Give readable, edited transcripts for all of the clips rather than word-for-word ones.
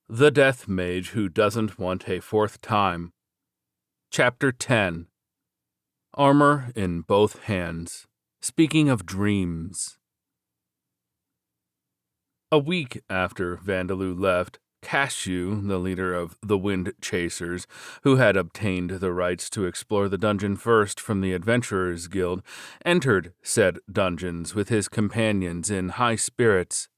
The Death Mage Who Doesn't Want a Fourth Time. Chapter 10. Armor in Both Hands. Speaking of dreams. A week after Vandaloo left, Cashew, the leader of the Wind Chasers, who had obtained the rights to explore the dungeon first from the Adventurers Guild, entered said dungeons with his companions in high spirits.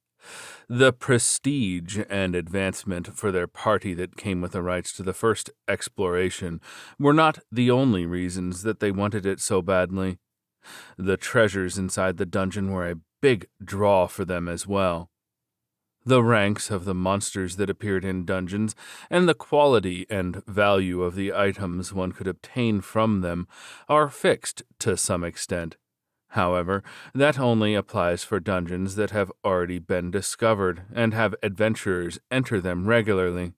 The prestige and advancement for their party that came with the rights to the first exploration were not the only reasons that they wanted it so badly. The treasures inside the dungeon were a big draw for them as well. The ranks of the monsters that appeared in dungeons and the quality and value of the items one could obtain from them are fixed to some extent. However, that only applies for dungeons that have already been discovered and have adventurers enter them regularly.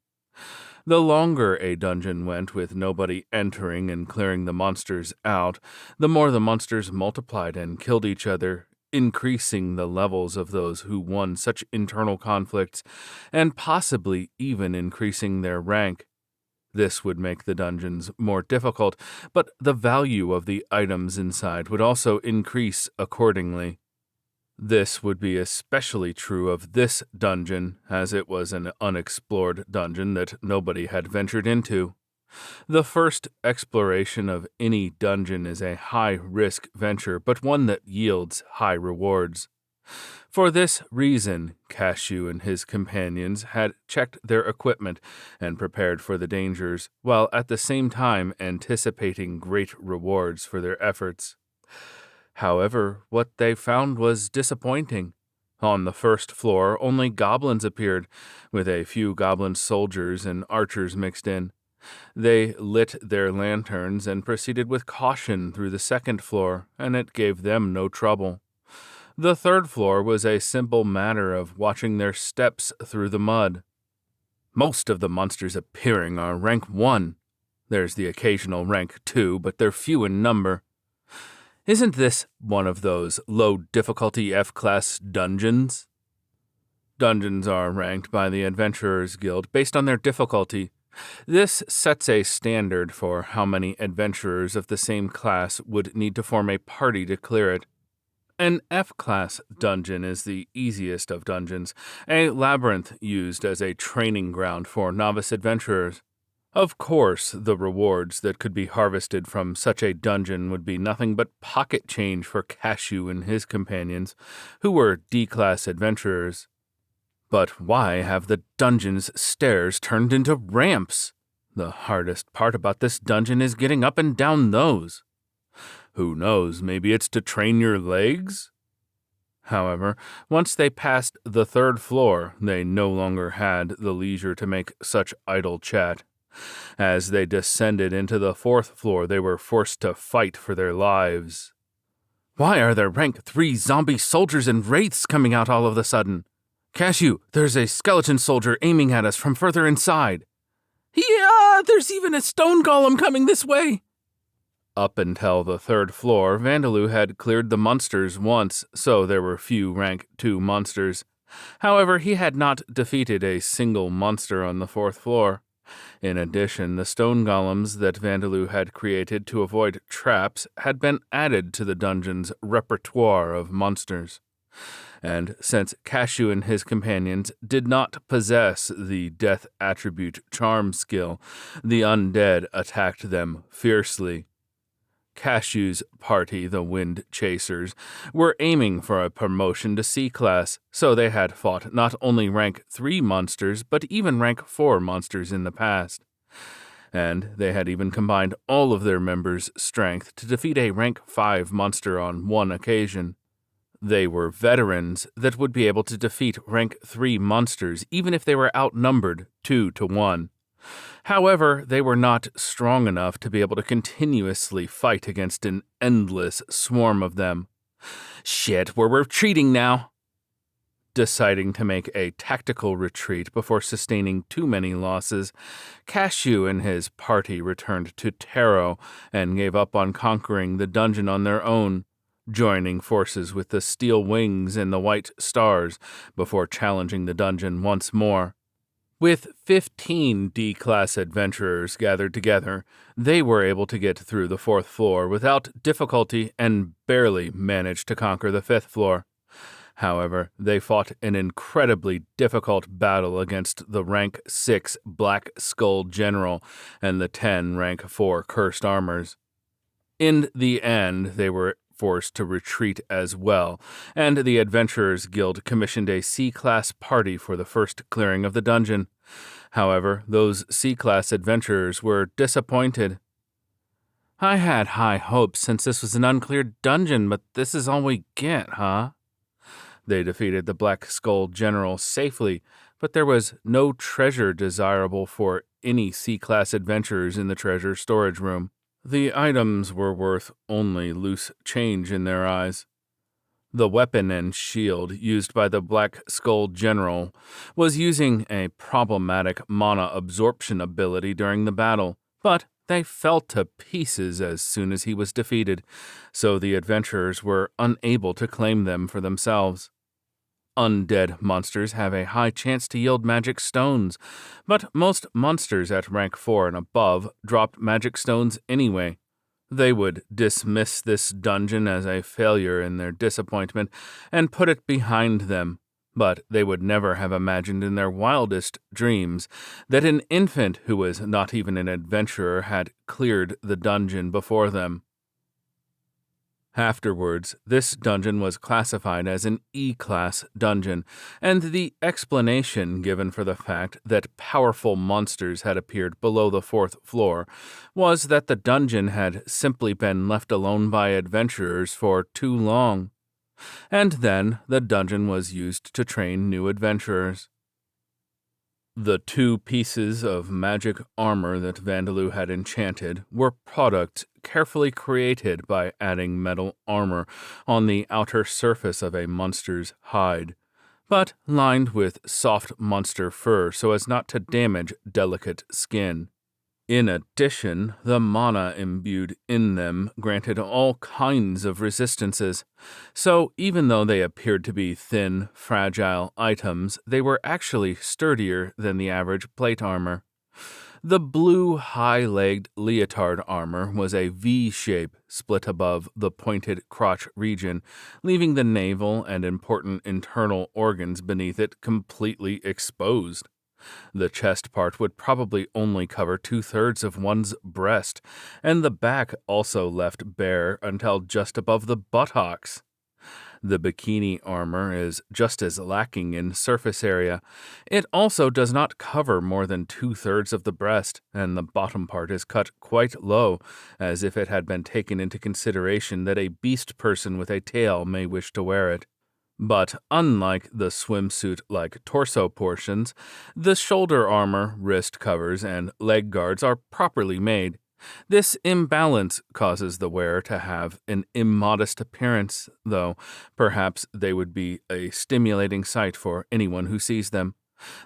The longer a dungeon went with nobody entering and clearing the monsters out, the more the monsters multiplied and killed each other, increasing the levels of those who won such internal conflicts, and possibly even increasing their rank. This would make the dungeons more difficult, but the value of the items inside would also increase accordingly. This would be especially true of this dungeon, as it was an unexplored dungeon that nobody had ventured into. The first exploration of any dungeon is a high-risk venture, but one that yields high rewards. For this reason, Cashew and his companions had checked their equipment and prepared for the dangers, while at the same time anticipating great rewards for their efforts. However, what they found was disappointing. On the first floor, only goblins appeared, with a few goblin soldiers and archers mixed in. They lit their lanterns and proceeded with caution through the second floor, and it gave them no trouble. The third floor was a simple matter of watching their steps through the mud. Most of the monsters appearing are rank 1. There's the occasional rank 2, but they're few in number. Isn't this one of those low-difficulty F-class dungeons? Dungeons are ranked by the Adventurers Guild based on their difficulty. This sets a standard for how many adventurers of the same class would need to form a party to clear it. An F-class dungeon is the easiest of dungeons, a labyrinth used as a training ground for novice adventurers. Of course, the rewards that could be harvested from such a dungeon would be nothing but pocket change for Cashew and his companions, who were D-class adventurers. But why have the dungeon's stairs turned into ramps? The hardest part about this dungeon is getting up and down those. Who knows, maybe it's to train your legs? However, once they passed the third floor, they no longer had the leisure to make such idle chat. As they descended into the fourth floor, they were forced to fight for their lives. Why are there rank 3 zombie soldiers and wraiths coming out all of a sudden? Cashew, there's a skeleton soldier aiming at us from further inside. Yeah, there's even a stone golem coming this way. Up until the third floor, Vandaloo had cleared the monsters once, so there were few rank 2 monsters. However, he had not defeated a single monster on the fourth floor. In addition, the stone golems that Vandaloo had created to avoid traps had been added to the dungeon's repertoire of monsters. And since Cashew and his companions did not possess the death attribute charm skill, the undead attacked them fiercely. Cashew's party, the Wind Chasers, were aiming for a promotion to C-class, so they had fought not only rank 3 monsters, but even rank 4 monsters in the past. And they had even combined all of their members' strength to defeat a rank 5 monster on one occasion. They were veterans that would be able to defeat rank 3 monsters even if they were outnumbered 2 to 1. However, they were not strong enough to be able to continuously fight against an endless swarm of them. Shit, we're retreating now. Deciding to make a tactical retreat before sustaining too many losses, Cashew and his party returned to Taro and gave up on conquering the dungeon on their own, joining forces with the Steel Wings and the White Stars before challenging the dungeon once more. With 15 D-class adventurers gathered together, they were able to get through the 4th floor without difficulty and barely managed to conquer the 5th floor. However, they fought an incredibly difficult battle against the rank 6 Black Skull General and the 10 rank 4 Cursed Armors. In the end, they were forced to retreat as well, and the Adventurers Guild commissioned a C-class party for the first clearing of the dungeon. However, those C-class adventurers were disappointed. "I had high hopes since this was an uncleared dungeon, but this is all we get, huh?" They defeated the Black Skull General safely, but there was no treasure desirable for any C-class adventurers in the treasure storage room. The items were worth only loose change in their eyes. The weapon and shield used by the Black Skull General was using a problematic mana absorption ability during the battle, but they fell to pieces as soon as he was defeated, so the adventurers were unable to claim them for themselves. Undead monsters have a high chance to yield magic stones, but most monsters at rank 4 and above dropped magic stones anyway. They would dismiss this dungeon as a failure in their disappointment and put it behind them, but they would never have imagined in their wildest dreams that an infant who was not even an adventurer had cleared the dungeon before them. Afterwards, this dungeon was classified as an E-class dungeon, and the explanation given for the fact that powerful monsters had appeared below the 4th floor was that the dungeon had simply been left alone by adventurers for too long. And then the dungeon was used to train new adventurers. The 2 pieces of magic armor that Vandaloo had enchanted were products carefully created by adding metal armor on the outer surface of a monster's hide, but lined with soft monster fur so as not to damage delicate skin. In addition, the mana imbued in them granted all kinds of resistances, so even though they appeared to be thin, fragile items, they were actually sturdier than the average plate armor. The blue high-legged leotard armor was a V-shape split above the pointed crotch region, leaving the navel and important internal organs beneath it completely exposed. The chest part would probably only cover 2/3 of one's breast, and the back also left bare until just above the buttocks. The bikini armor is just as lacking in surface area. It also does not cover more than 2/3 of the breast, and the bottom part is cut quite low, as if it had been taken into consideration that a beast person with a tail may wish to wear it. But unlike the swimsuit-like torso portions, the shoulder armor, wrist covers, and leg guards are properly made. This imbalance causes the wearer to have an immodest appearance, though perhaps they would be a stimulating sight for anyone who sees them,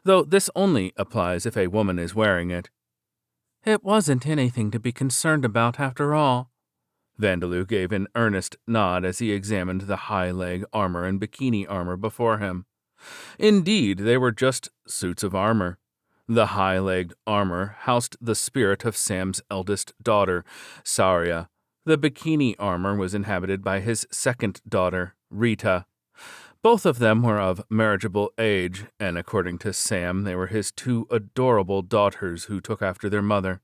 though this only applies if a woman is wearing it. "It wasn't anything to be concerned about after all." Vandaloo gave an earnest nod as he examined the high-leg armor and bikini armor before him. Indeed, they were just suits of armor. The high-legged armor housed the spirit of Sam's eldest daughter, Saria. The bikini armor was inhabited by his second daughter, Rita. Both of them were of marriageable age, and according to Sam, they were his 2 adorable daughters who took after their mother.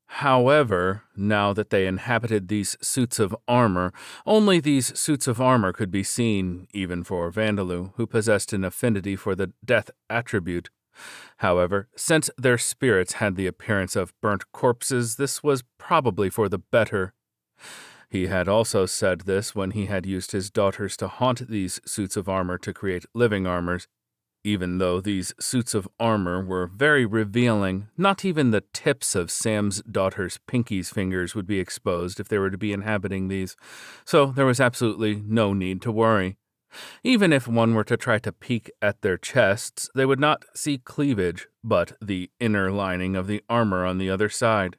However, now that they inhabited these suits of armor, only these suits of armor could be seen, even for Vandaloo, who possessed an affinity for the death attribute. However, since their spirits had the appearance of burnt corpses, this was probably for the better. He had also said this when he had used his daughters to haunt these suits of armor to create living armors. Even though these suits of armor were very revealing, not even the tips of Sam's daughter's Pinky's fingers would be exposed if they were to be inhabiting these, so there was absolutely no need to worry. Even if one were to try to peek at their chests, they would not see cleavage, but the inner lining of the armor on the other side.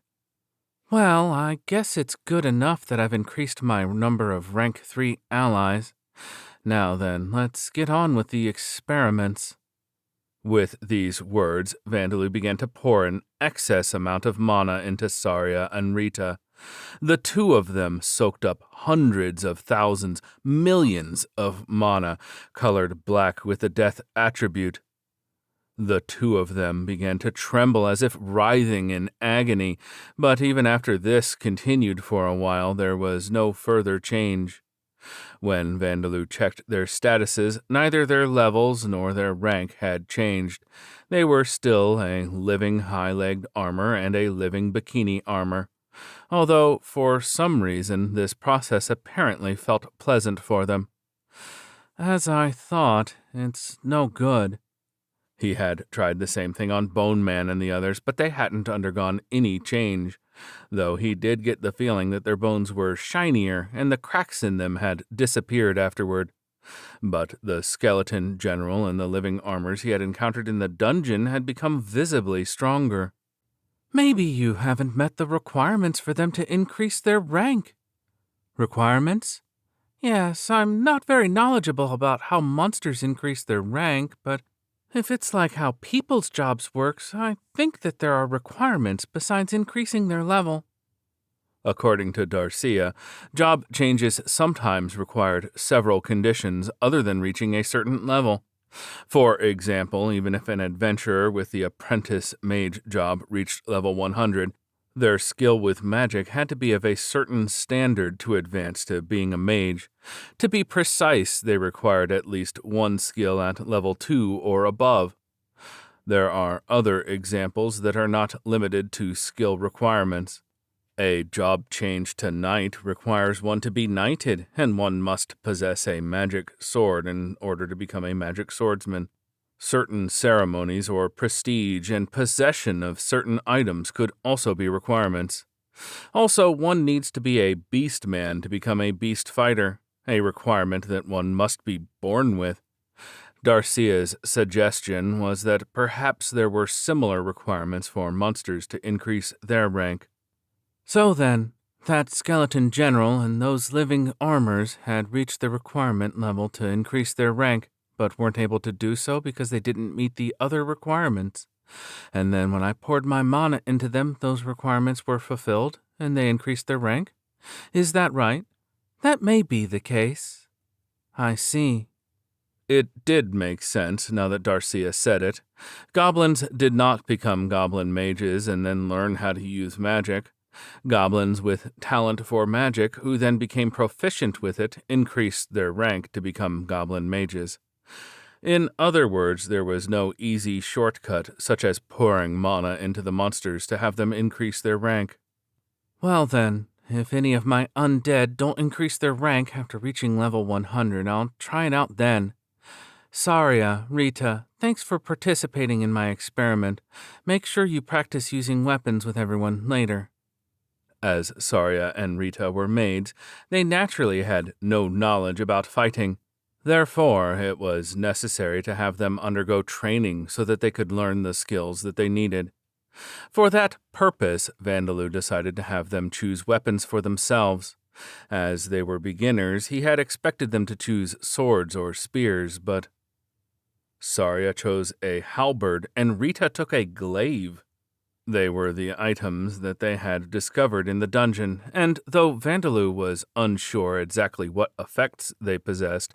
"Well, I guess it's good enough that I've increased my number of rank 3 allies. Now then, let's get on with the experiments." With these words, Vandaloo began to pour an excess amount of mana into Saria and Rita. The two of them soaked up hundreds of thousands, millions of mana, colored black with the death attribute. The two of them began to tremble as if writhing in agony, but even after this continued for a while, there was no further change. When Vandaloo checked their statuses, neither their levels nor their rank had changed. They were still a living high-legged armor and a living bikini armor, although for some reason this process apparently felt pleasant for them. As I thought, it's no good. He had tried the same thing on Bone Man and the others, but they hadn't undergone any change, though he did get the feeling that their bones were shinier and the cracks in them had disappeared afterward. But the skeleton general and the living armors he had encountered in the dungeon had become visibly stronger. Maybe you haven't met the requirements for them to increase their rank. Requirements? Yes, I'm not very knowledgeable about how monsters increase their rank, but if it's like how people's jobs works, I think that there are requirements besides increasing their level. According to Darcia, job changes sometimes required several conditions other than reaching a certain level. For example, even if an adventurer with the apprentice mage job reached level 100, their skill with magic had to be of a certain standard to advance to being a mage. To be precise, they required at least one skill at level 2 or above. There are other examples that are not limited to skill requirements. A job change to knight requires one to be knighted, and one must possess a magic sword in order to become a magic swordsman. Certain ceremonies or prestige and possession of certain items could also be requirements. Also, one needs to be a beast man to become a beast fighter, a requirement that one must be born with. Darcia's suggestion was that perhaps there were similar requirements for monsters to increase their rank. So then, that skeleton general and those living armors had reached the requirement level to increase their rank, but weren't able to do so because they didn't meet the other requirements. And then when I poured my mana into them, those requirements were fulfilled, and they increased their rank? Is that right? That may be the case. I see. It did make sense, now that Darcia said it. Goblins did not become goblin mages and then learn how to use magic. Goblins with talent for magic, who then became proficient with it, increased their rank to become goblin mages. In other words, there was no easy shortcut, such as pouring mana into the monsters to have them increase their rank. Well then, if any of my undead don't increase their rank after reaching level 100, I'll try it out then. Saria, Rita, thanks for participating in my experiment. Make sure you practice using weapons with everyone later. As Saria and Rita were maids, they naturally had no knowledge about fighting. Therefore, it was necessary to have them undergo training so that they could learn the skills that they needed. For that purpose, Vandaloo decided to have them choose weapons for themselves. As they were beginners, he had expected them to choose swords or spears, but Saria chose a halberd and Rita took a glaive. They were the items that they had discovered in the dungeon, and though Vandaloo was unsure exactly what effects they possessed,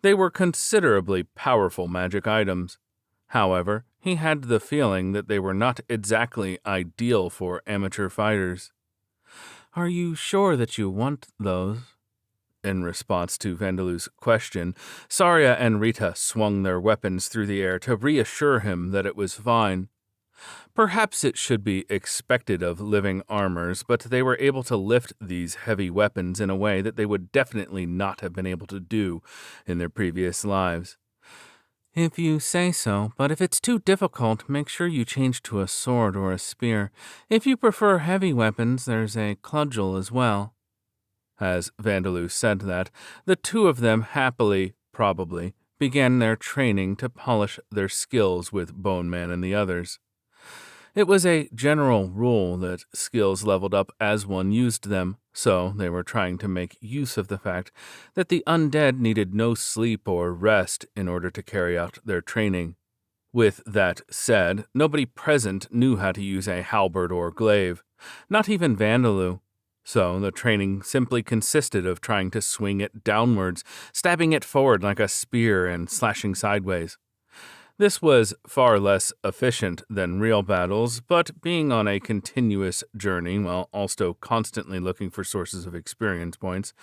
they were considerably powerful magic items. However, he had the feeling that they were not exactly ideal for amateur fighters. Are you sure that you want those? In response to Vandaloo's question, Saria and Rita swung their weapons through the air to reassure him that it was fine. Perhaps it should be expected of living armors, but they were able to lift these heavy weapons in a way that they would definitely not have been able to do in their previous lives. If you say so, but if it's too difficult, make sure you change to a sword or a spear. If you prefer heavy weapons, there's a cudgel as well. As Vandaloo said that, the two of them happily, probably, began their training to polish their skills with Bone Man and the others. It was a general rule that skills leveled up as one used them, so they were trying to make use of the fact that the undead needed no sleep or rest in order to carry out their training. With that said, nobody present knew how to use a halberd or glaive, not even Vandaloo. So the training simply consisted of trying to swing it downwards, stabbing it forward like a spear and slashing sideways. This was far less efficient than real battles, but being on a continuous journey while also constantly looking for sources of experience points,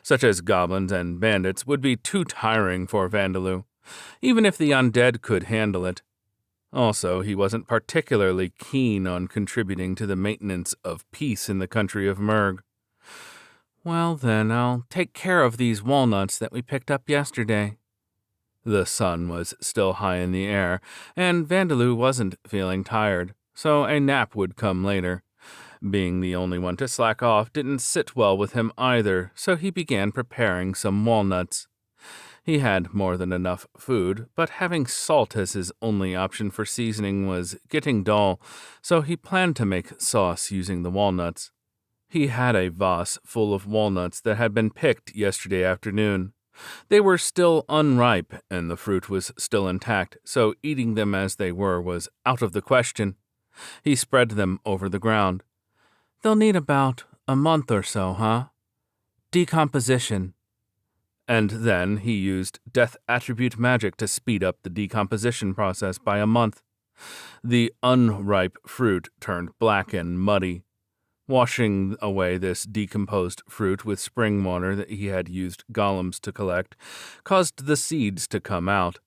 such as goblins and bandits, would be too tiring for Vandaloo, even if the undead could handle it. Also, he wasn't particularly keen on contributing to the maintenance of peace in the country of Murg. Well then, I'll take care of these walnuts that we picked up yesterday. The sun was still high in the air, and Vandaloo wasn't feeling tired, so a nap would come later. Being the only one to slack off didn't sit well with him either, so he began preparing some walnuts. He had more than enough food, but having salt as his only option for seasoning was getting dull, so he planned to make sauce using the walnuts. He had a vase full of walnuts that had been picked yesterday afternoon. They were still unripe, and the fruit was still intact, so eating them as they were was out of the question. He spread them over the ground. They'll need about a month or so, huh? Decomposition. And then he used Death Attribute magic to speed up the decomposition process by a month. The unripe fruit turned black and muddy. Washing away this decomposed fruit with spring water that he had used golems to collect caused the seeds to come out.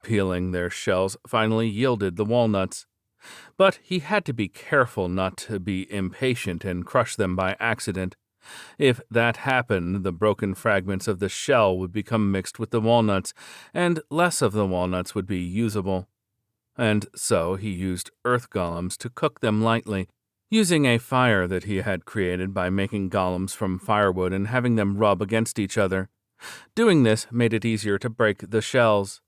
Peeling their shells finally yielded the walnuts. But he had to be careful not to be impatient and crush them by accident. If that happened, the broken fragments of the shell would become mixed with the walnuts, and less of the walnuts would be usable. And so he used earth golems to cook them lightly, using a fire that he had created by making golems from firewood and having them rub against each other. Doing this made it easier to break the shells.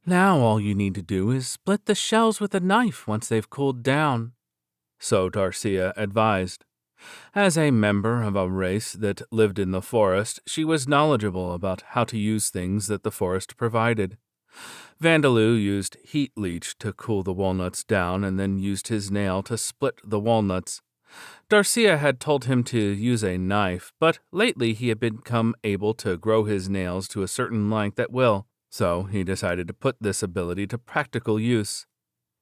Now all you need to do is split the shells with a knife once they've cooled down, so Darcia advised. As a member of a race that lived in the forest, she was knowledgeable about how to use things that the forest provided. Vandaloo used heat leech to cool the walnuts down and then used his nail to split the walnuts. Darcia had told him to use a knife, but lately he had become able to grow his nails to a certain length at will, so he decided to put this ability to practical use.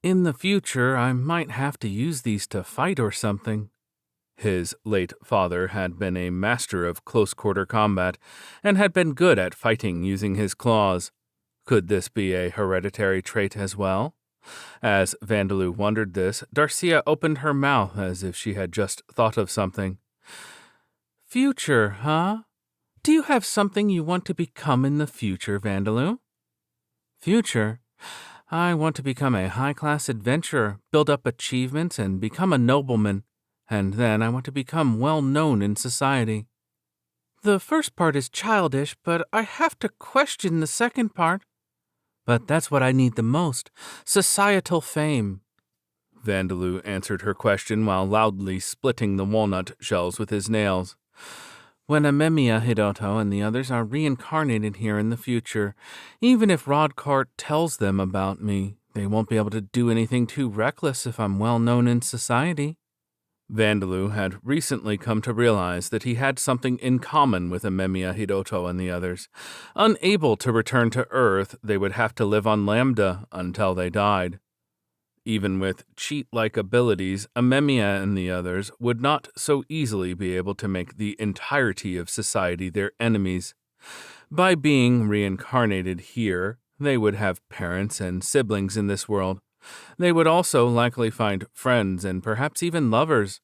In the future, I might have to use these to fight or something. His late father had been a master of close-quarter combat and had been good at fighting using his claws. Could this be a hereditary trait as well? As Vandaloo wondered this, Darcia opened her mouth as if she had just thought of something. Future, huh? Do you have something you want to become in the future, Vandaloo? Future? I want to become a high-class adventurer, build up achievements, and become a nobleman. And then I want to become well-known in society. The first part is childish, but I have to question the second part. But that's what I need the most, societal fame. Vandaloo answered her question while loudly splitting the walnut shells with his nails. When Amemia Hidoto and the others are reincarnated here in the future, even if Rodcart tells them about me, they won't be able to do anything too reckless if I'm well known in society. Vandaloo had recently come to realize that he had something in common with Amemia Hidoto and the others. Unable to return to Earth, they would have to live on Lambda until they died. Even with cheat-like abilities, Amemia and the others would not so easily be able to make the entirety of society their enemies. By being reincarnated here, they would have parents and siblings in this world. They would also likely find friends and perhaps even lovers.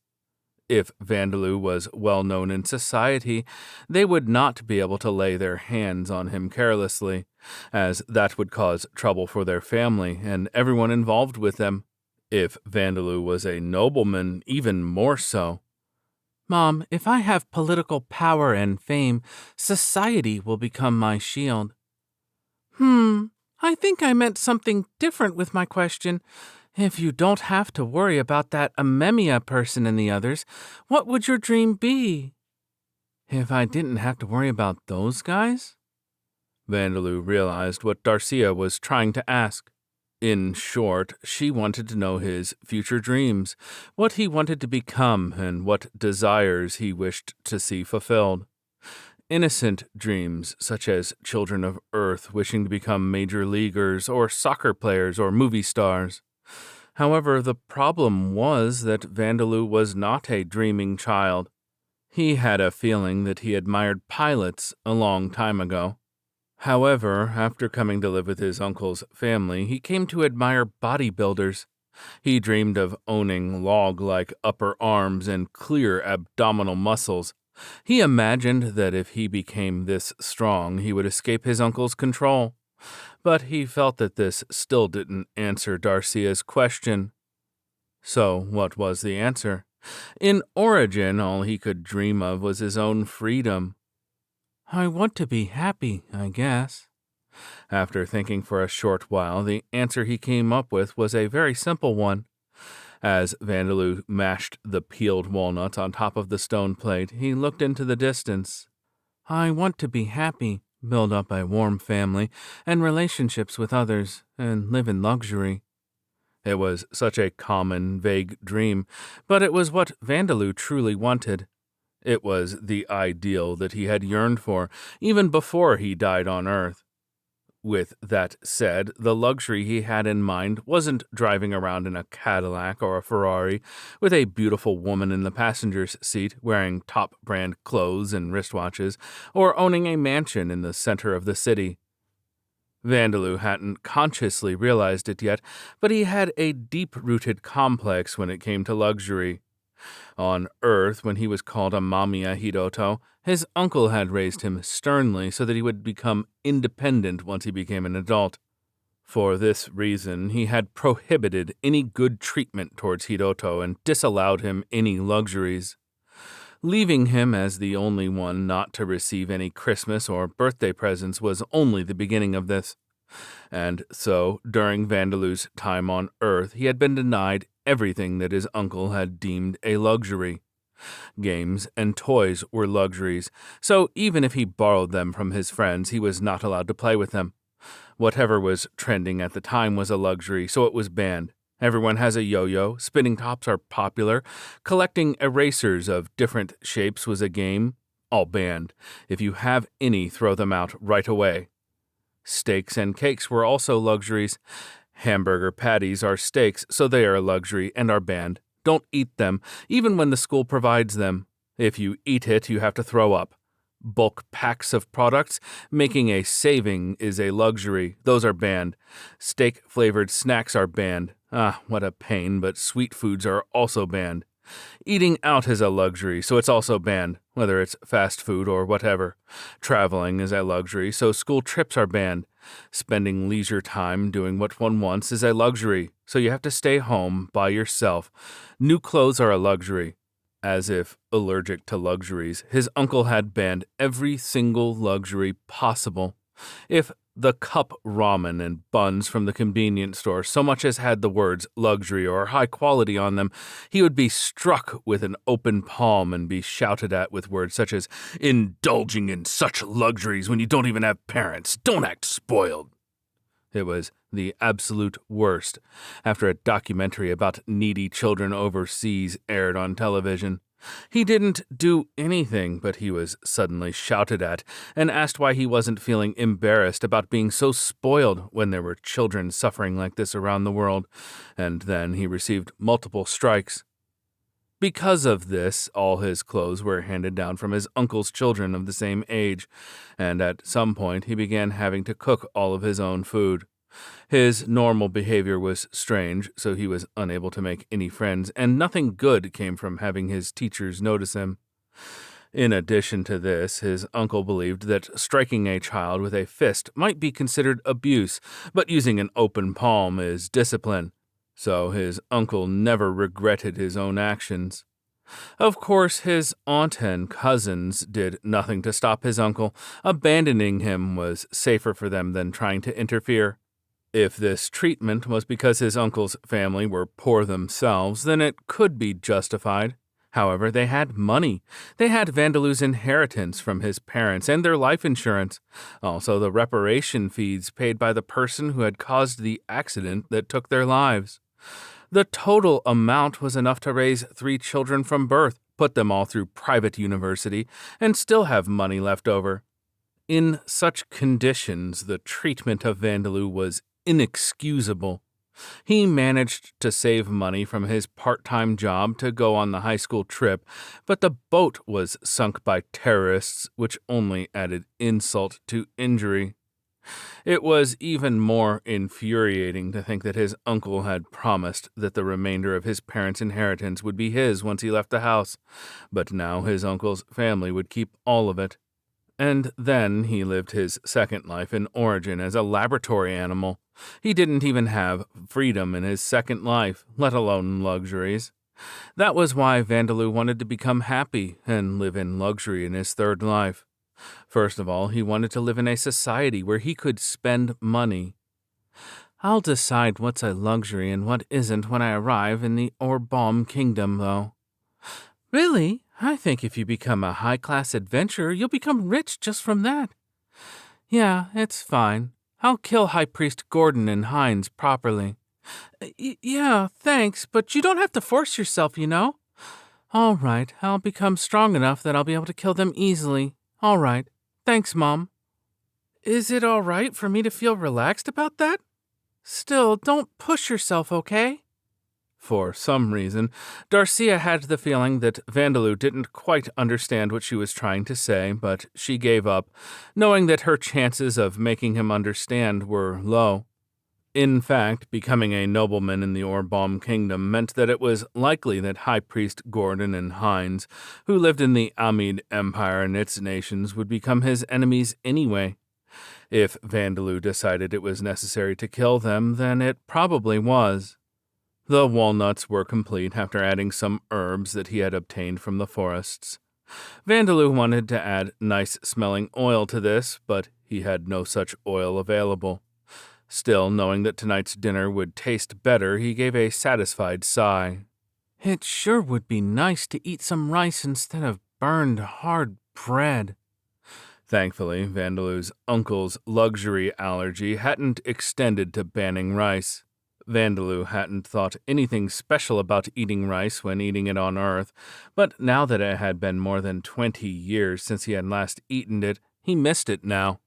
If Vandaloo was well known in society, they would not be able to lay their hands on him carelessly, as that would cause trouble for their family and everyone involved with them. If Vandaloo was a nobleman, even more so. Mom, if I have political power and fame, society will become my shield. I think I meant something different with my question. If you don't have to worry about that Amemia person and the others, what would your dream be? If I didn't have to worry about those guys? Vandaloo realized what Darcia was trying to ask. In short, she wanted to know his future dreams, what he wanted to become, and what desires he wished to see fulfilled. Innocent dreams, such as children of Earth wishing to become major leaguers, or soccer players, or movie stars. However, the problem was that Vandaloo was not a dreaming child. He had a feeling that he admired pilots a long time ago. However, after coming to live with his uncle's family, he came to admire bodybuilders. He dreamed of owning log-like upper arms and clear abdominal muscles. He imagined that if he became this strong, he would escape his uncle's control. But he felt that this still didn't answer Darcia's question. So, what was the answer? In origin, all he could dream of was his own freedom. I want to be happy, I guess. After thinking for a short while, the answer he came up with was a very simple one. As Vandaloo mashed the peeled walnuts on top of the stone plate, he looked into the distance. I want to be happy, build up a warm family, and relationships with others, and live in luxury. It was such a common, vague dream, but it was what Vandaloo truly wanted. It was the ideal that he had yearned for, even before he died on Earth. With that said, the luxury he had in mind wasn't driving around in a Cadillac or a Ferrari with a beautiful woman in the passenger's seat wearing top-brand clothes and wristwatches, or owning a mansion in the center of the city. Vandaloo hadn't consciously realized it yet, but he had a deep-rooted complex when it came to luxury. On Earth, when he was called a Mamiya Hidoto, his uncle had raised him sternly so that he would become independent once he became an adult. For this reason, he had prohibited any good treatment towards Hidoto and disallowed him any luxuries. Leaving him as the only one not to receive any Christmas or birthday presents was only the beginning of this. And so, during Vandaloo's time on Earth, he had been denied everything that his uncle had deemed a luxury. Games and toys were luxuries, so even if he borrowed them from his friends, he was not allowed to play with them. Whatever was trending at the time was a luxury, so it was banned. Everyone has a yo-yo, spinning tops are popular, collecting erasers of different shapes was a game, all banned. If you have any, throw them out right away. Steaks and cakes were also luxuries. Hamburger patties are steaks, so they are a luxury and are banned. Don't eat them, even when the school provides them. If you eat it, you have to throw up. Bulk packs of products, making a saving is a luxury. Those are banned. Steak-flavored snacks are banned. Ah, what a pain, but sweet foods are also banned. Eating out is a luxury, so it's also banned, whether it's fast food or whatever. Traveling is a luxury, so school trips are banned. Spending leisure time doing what one wants is a luxury, so you have to stay home by yourself. New clothes are a luxury. As if allergic to luxuries, his uncle had banned every single luxury possible. If the cup ramen and buns from the convenience store so much as had the words luxury or high quality on them, he would be struck with an open palm and be shouted at with words such as, indulging in such luxuries when you don't even have parents. Don't act spoiled. It was the absolute worst after a documentary about needy children overseas aired on television. He didn't do anything, but he was suddenly shouted at and asked why he wasn't feeling embarrassed about being so spoiled when there were children suffering like this around the world, and then he received multiple strikes. Because of this, all his clothes were handed down from his uncle's children of the same age, and at some point he began having to cook all of his own food. His normal behavior was strange, so he was unable to make any friends, and nothing good came from having his teachers notice him. In addition to this, his uncle believed that striking a child with a fist might be considered abuse, but using an open palm is discipline. So his uncle never regretted his own actions. Of course, his aunt and cousins did nothing to stop his uncle. Abandoning him was safer for them than trying to interfere. If this treatment was because his uncle's family were poor themselves, then it could be justified. However, they had money. They had Vandalu's inheritance from his parents and their life insurance, also the reparation fees paid by the person who had caused the accident that took their lives. The total amount was enough to raise 3 children from birth, put them all through private university, and still have money left over. In such conditions, the treatment of Vandalu was inexcusable. He managed to save money from his part-time job to go on the high school trip, but the boat was sunk by terrorists, which only added insult to injury. It was even more infuriating to think that his uncle had promised that the remainder of his parents' inheritance would be his once he left the house, but now his uncle's family would keep all of it. And then he lived his second life in Origin as a laboratory animal. He didn't even have freedom in his second life, let alone luxuries. That was why Vandalu wanted to become happy and live in luxury in his third life. First of all, he wanted to live in a society where he could spend money. I'll decide what's a luxury and what isn't when I arrive in the Orbalm Kingdom, though. Really? I think if you become a high-class adventurer, you'll become rich just from that. Yeah, it's fine. I'll kill High Priest Gordon and Hines properly. Yeah, thanks, but you don't have to force yourself, you know. All right, I'll become strong enough that I'll be able to kill them easily. All right. Thanks, Mom. Is it all right for me to feel relaxed about that? Still, don't push yourself, okay? For some reason, Darcia had the feeling that Vandalu didn't quite understand what she was trying to say, but she gave up, knowing that her chances of making him understand were low. In fact, becoming a nobleman in the Orbalm Kingdom meant that it was likely that High Priest Gordon and Hines, who lived in the Amid Empire and its nations, would become his enemies anyway. If Vandalu decided it was necessary to kill them, then it probably was. The walnuts were complete after adding some herbs that he had obtained from the forests. Vandalu wanted to add nice-smelling oil to this, but he had no such oil available. Still, knowing that tonight's dinner would taste better, he gave a satisfied sigh. It sure would be nice to eat some rice instead of burned, hard bread. Thankfully, Vandalu's uncle's luxury allergy hadn't extended to banning rice. Vandalu hadn't thought anything special about eating rice when eating it on Earth, but now that it had been more than 20 years since he had last eaten it, he missed it now.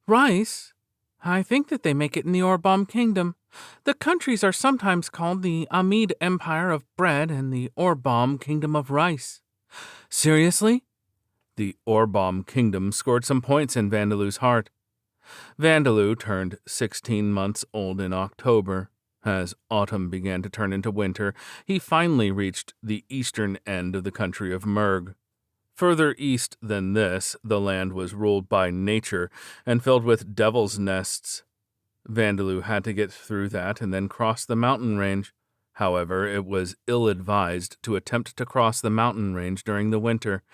Rice? I think that they make it in the Orbalm Kingdom. The countries are sometimes called the Amid Empire of Bread and the Orbalm Kingdom of Rice. Seriously? The Orbalm Kingdom scored some points in Vandalu's heart. Vandalu turned 16 months old in October. As autumn began to turn into winter, he finally reached the eastern end of the country of Murg. Further east than this, the land was ruled by nature and filled with devil's nests. Vandalu had to get through that and then cross the mountain range. However, it was ill-advised to attempt to cross the mountain range during the winter.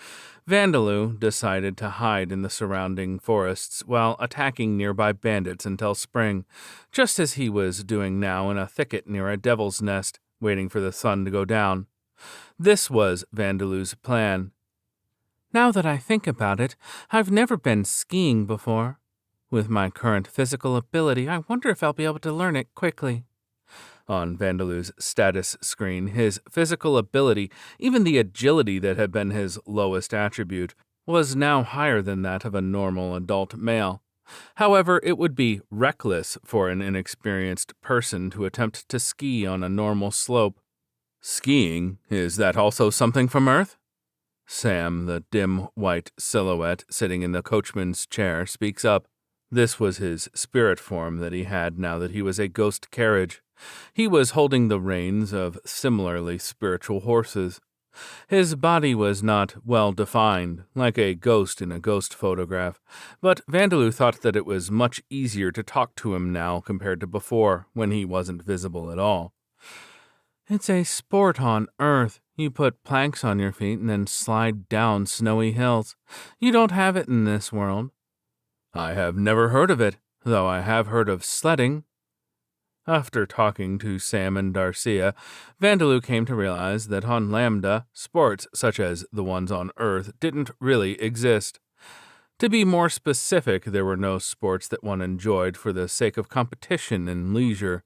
Vandalu decided to hide in the surrounding forests while attacking nearby bandits until spring, just as he was doing now in a thicket near a devil's nest, waiting for the sun to go down. This was Vandalu's plan. Now that I think about it, I've never been skiing before. With my current physical ability, I wonder if I'll be able to learn it quickly. On Vandalu's status screen, his physical ability, even the agility that had been his lowest attribute, was now higher than that of a normal adult male. However, it would be reckless for an inexperienced person to attempt to ski on a normal slope. Skiing? Is that also something from Earth? Sam, the dim white silhouette sitting in the coachman's chair, speaks up. This was his spirit form that he had now that he was a ghost carriage. He was holding the reins of similarly spiritual horses. His body was not well defined, like a ghost in a ghost photograph, but Vandalu thought that it was much easier to talk to him now compared to before, when he wasn't visible at all. It's a sport on Earth. You put planks on your feet and then slide down snowy hills. You don't have it in this world. I have never heard of it, though I have heard of sledding. After talking to Sam and Darcia, Vandaloo came to realize that on Lambda, sports such as the ones on Earth didn't really exist. To be more specific, there were no sports that one enjoyed for the sake of competition and leisure.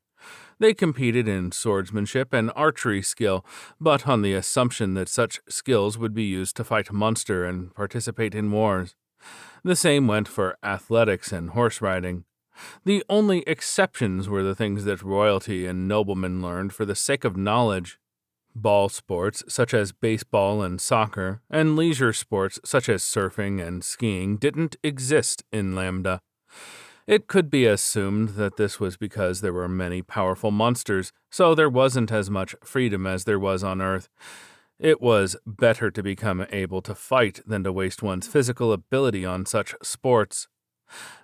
They competed in swordsmanship and archery skill, but on the assumption that such skills would be used to fight Munster and participate in wars. The same went for athletics and horse riding. The only exceptions were the things that royalty and noblemen learned for the sake of knowledge. Ball sports such as baseball and soccer, and leisure sports such as surfing and skiing didn't exist in Lambda. It could be assumed that this was because there were many powerful monsters, so there wasn't as much freedom as there was on Earth. It was better to become able to fight than to waste one's physical ability on such sports.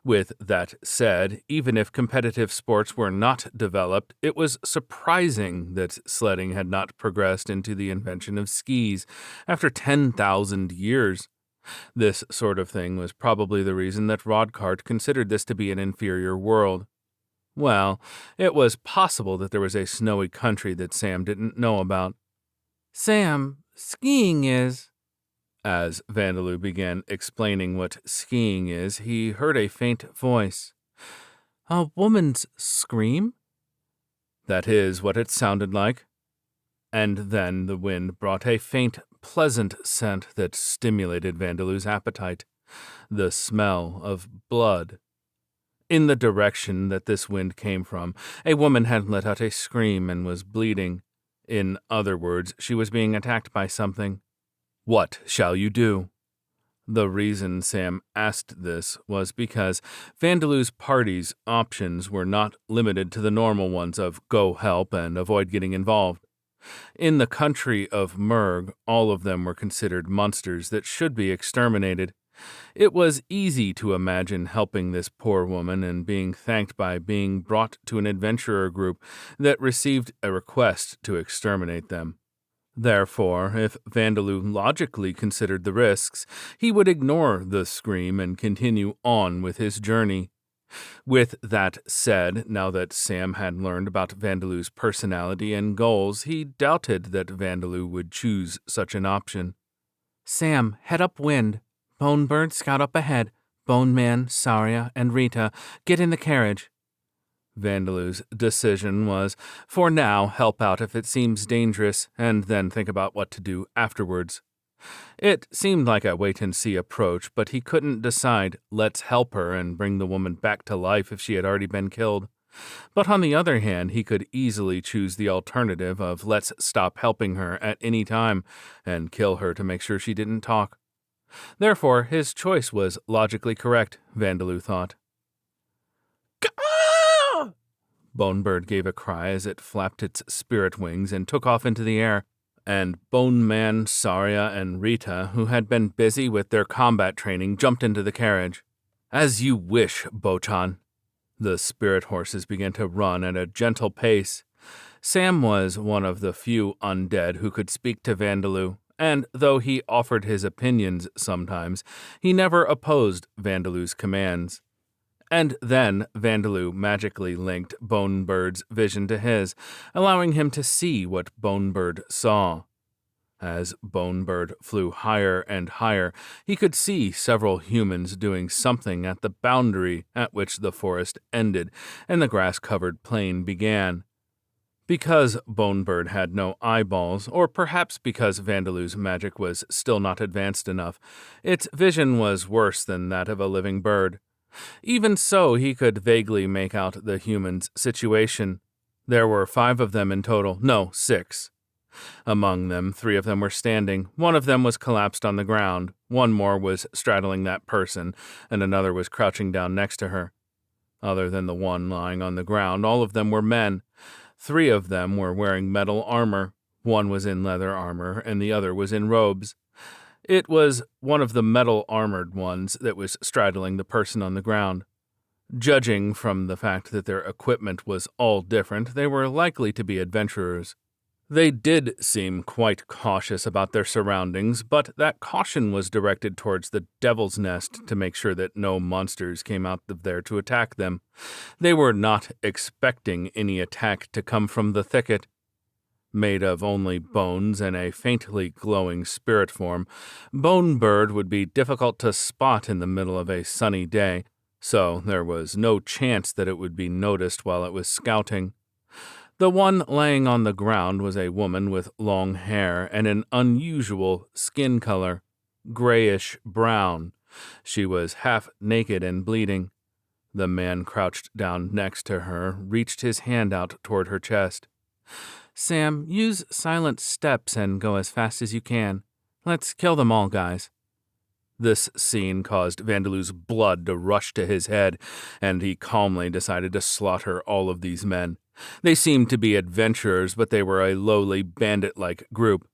With that said, even if competitive sports were not developed, it was surprising that sledding had not progressed into the invention of skis after 10,000 years. This sort of thing was probably the reason that Rodcart considered this to be an inferior world. Well, it was possible that there was a snowy country that Sam didn't know about. Sam, skiing is... As Vandaloo began explaining what skiing is, he heard a faint voice. A woman's scream? That is what it sounded like. And then the wind brought a faint, pleasant scent that stimulated Vandaloo's appetite. The smell of blood. In the direction that this wind came from, a woman had let out a scream and was bleeding. In other words, she was being attacked by something. What shall you do? The reason Sam asked this was because Vandaloo's party's options were not limited to the normal ones of go help and avoid getting involved. In the country of Murg, all of them were considered monsters that should be exterminated. It was easy to imagine helping this poor woman and being thanked by being brought to an adventurer group that received a request to exterminate them. Therefore, if Vandaloo logically considered the risks, he would ignore the scream and continue on with his journey. With that said, now that Sam had learned about Vandaloo's personality and goals, he doubted that Vandaloo would choose such an option. Sam, head upwind. Bonebird, scout up ahead. Bone Man, Saria, and Rita, get in the carriage. Vandaloo's decision was, for now, help out if it seems dangerous, and then think about what to do afterwards. It seemed like a wait-and-see approach, but he couldn't decide, let's help her and bring the woman back to life if she had already been killed. But on the other hand, he could easily choose the alternative of let's stop helping her at any time and kill her to make sure she didn't talk. Therefore, his choice was logically correct, Vandaloo thought. Bonebird gave a cry as it flapped its spirit wings and took off into the air, and Bone Man, Saria, and Rita, who had been busy with their combat training, jumped into the carriage. As you wish, Bochan. The spirit horses began to run at a gentle pace. Sam was one of the few undead who could speak to Vandaloo, and though he offered his opinions sometimes, he never opposed Vandaloo's commands. And then Vandaloo magically linked Bonebird's vision to his, allowing him to see what Bonebird saw. As Bonebird flew higher and higher, he could see several humans doing something at the boundary at which the forest ended and the grass-covered plain began. Because Bonebird had no eyeballs, or perhaps because Vandaloo's magic was still not advanced enough, its vision was worse than that of a living bird. Even so, he could vaguely make out the humans' situation. There were 5 of them in total. No, 6. Among them, 3 of them were standing. 1 of them was collapsed on the ground. 1 more was straddling that person, and another was crouching down next to her. Other than the one lying on the ground, all of them were men. 3 of them were wearing metal armor. 1 was in leather armor, and the other was in robes. It was one of the metal-armored ones that was straddling the person on the ground. Judging from the fact that their equipment was all different, they were likely to be adventurers. They did seem quite cautious about their surroundings, but that caution was directed towards the Devil's Nest to make sure that no monsters came out of there to attack them. They were not expecting any attack to come from the thicket. Made of only bones and a faintly glowing spirit form, Bone Bird would be difficult to spot in the middle of a sunny day, so there was no chance that it would be noticed while it was scouting. The one laying on the ground was a woman with long hair and an unusual skin color, grayish-brown. She was half naked and bleeding. The man crouched down next to her, reached his hand out toward her chest. "Sam, use silent steps and go as fast as you can. Let's kill them all, guys." This scene caused Vandalu's blood to rush to his head, and he calmly decided to slaughter all of these men. They seemed to be adventurers, but they were a lowly, bandit-like group.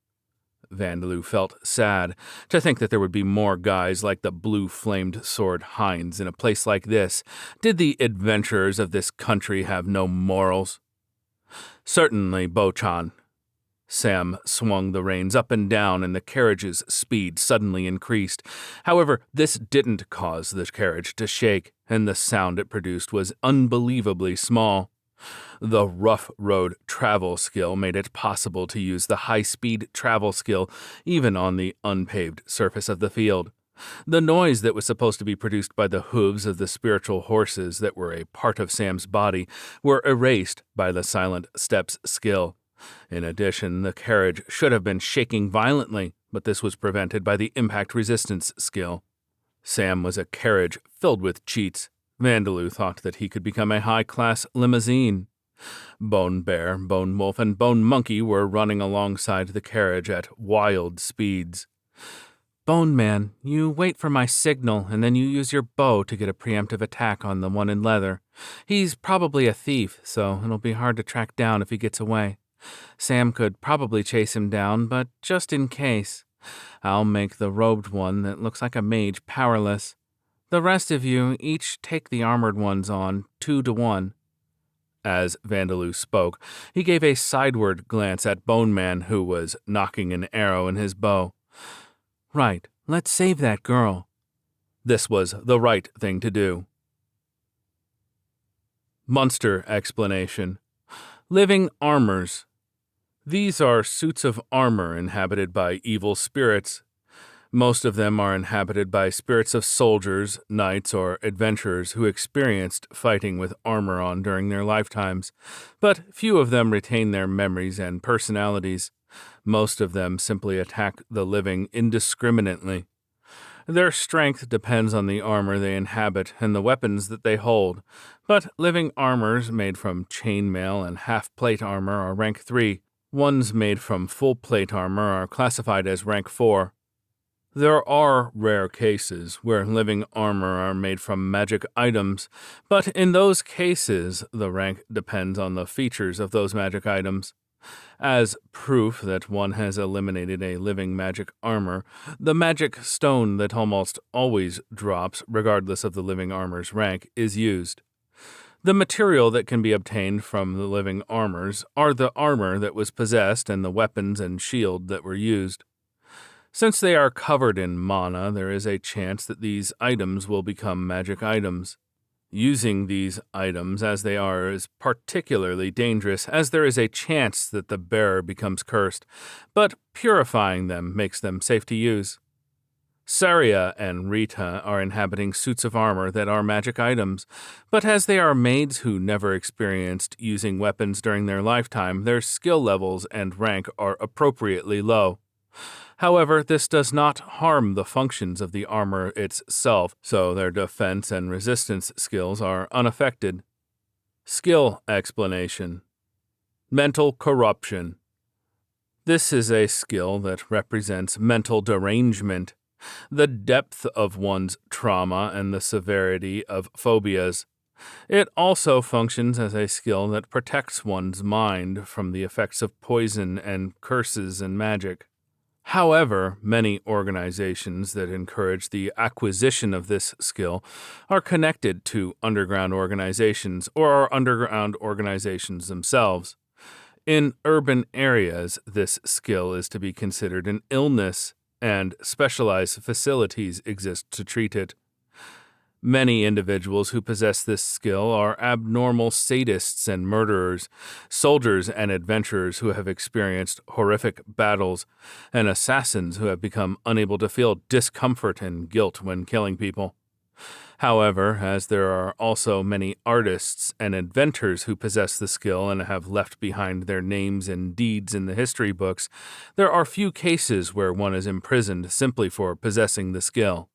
Vandalu felt sad to think that there would be more guys like the blue-flamed sword Hines in a place like this. Did the adventurers of this country have no morals? "Certainly, Bochan." Sam swung the reins up and down, and the carriage's speed suddenly increased. However, this didn't cause the carriage to shake, and the sound it produced was unbelievably small. The rough road travel skill made it possible to use the high-speed travel skill even on the unpaved surface of the field. The noise that was supposed to be produced by the hooves of the spiritual horses that were a part of Sam's body were erased by the silent steps skill. In addition, the carriage should have been shaking violently, but this was prevented by the impact resistance skill. Sam was a carriage filled with cheats. Vandalu thought that he could become a high-class limousine. Bone Bear, Bone Wolf, and Bone Monkey were running alongside the carriage at wild speeds. "Bone Man, you wait for my signal, and then you use your bow to get a preemptive attack on the one in leather. He's probably a thief, so it'll be hard to track down if he gets away. Sam could probably chase him down, but just in case, I'll make the robed one that looks like a mage powerless. The rest of you each take the armored ones on, 2 to 1. As Vandalu spoke, he gave a sideward glance at Bone Man, who was knocking an arrow in his bow. "Right, let's save that girl." This was the right thing to do. Monster explanation. Living armors. These are suits of armor inhabited by evil spirits. Most of them are inhabited by spirits of soldiers, knights, or adventurers who experienced fighting with armor on during their lifetimes, but few of them retain their memories and personalities. Most of them simply attack the living indiscriminately. Their strength depends on the armor they inhabit and the weapons that they hold, but living armors made from chainmail and half-plate armor are rank 3. Ones made from full-plate armor are classified as rank 4. There are rare cases where living armor are made from magic items, but in those cases, the rank depends on the features of those magic items. As proof that one has eliminated a living magic armor, the magic stone that almost always drops, regardless of the living armor's rank, is used. The material that can be obtained from the living armors are the armor that was possessed and the weapons and shield that were used. Since they are covered in mana, there is a chance that these items will become magic items. Using these items as they are is particularly dangerous, as there is a chance that the bearer becomes cursed, but purifying them makes them safe to use. Saria and Rita are inhabiting suits of armor that are magic items, but as they are maids who never experienced using weapons during their lifetime, their skill levels and rank are appropriately low. However, this does not harm the functions of the armor itself, so their defense and resistance skills are unaffected. Skill explanation. Mental corruption. This is a skill that represents mental derangement, the depth of one's trauma and the severity of phobias. It also functions as a skill that protects one's mind from the effects of poison and curses and magic. However, many organizations that encourage the acquisition of this skill are connected to underground organizations or are underground organizations themselves. In urban areas, this skill is to be considered an illness, and specialized facilities exist to treat it. Many individuals who possess this skill are abnormal sadists and murderers, soldiers and adventurers who have experienced horrific battles, and assassins who have become unable to feel discomfort and guilt when killing people. However, as there are also many artists and inventors who possess the skill and have left behind their names and deeds in the history books, there are few cases where one is imprisoned simply for possessing the skill.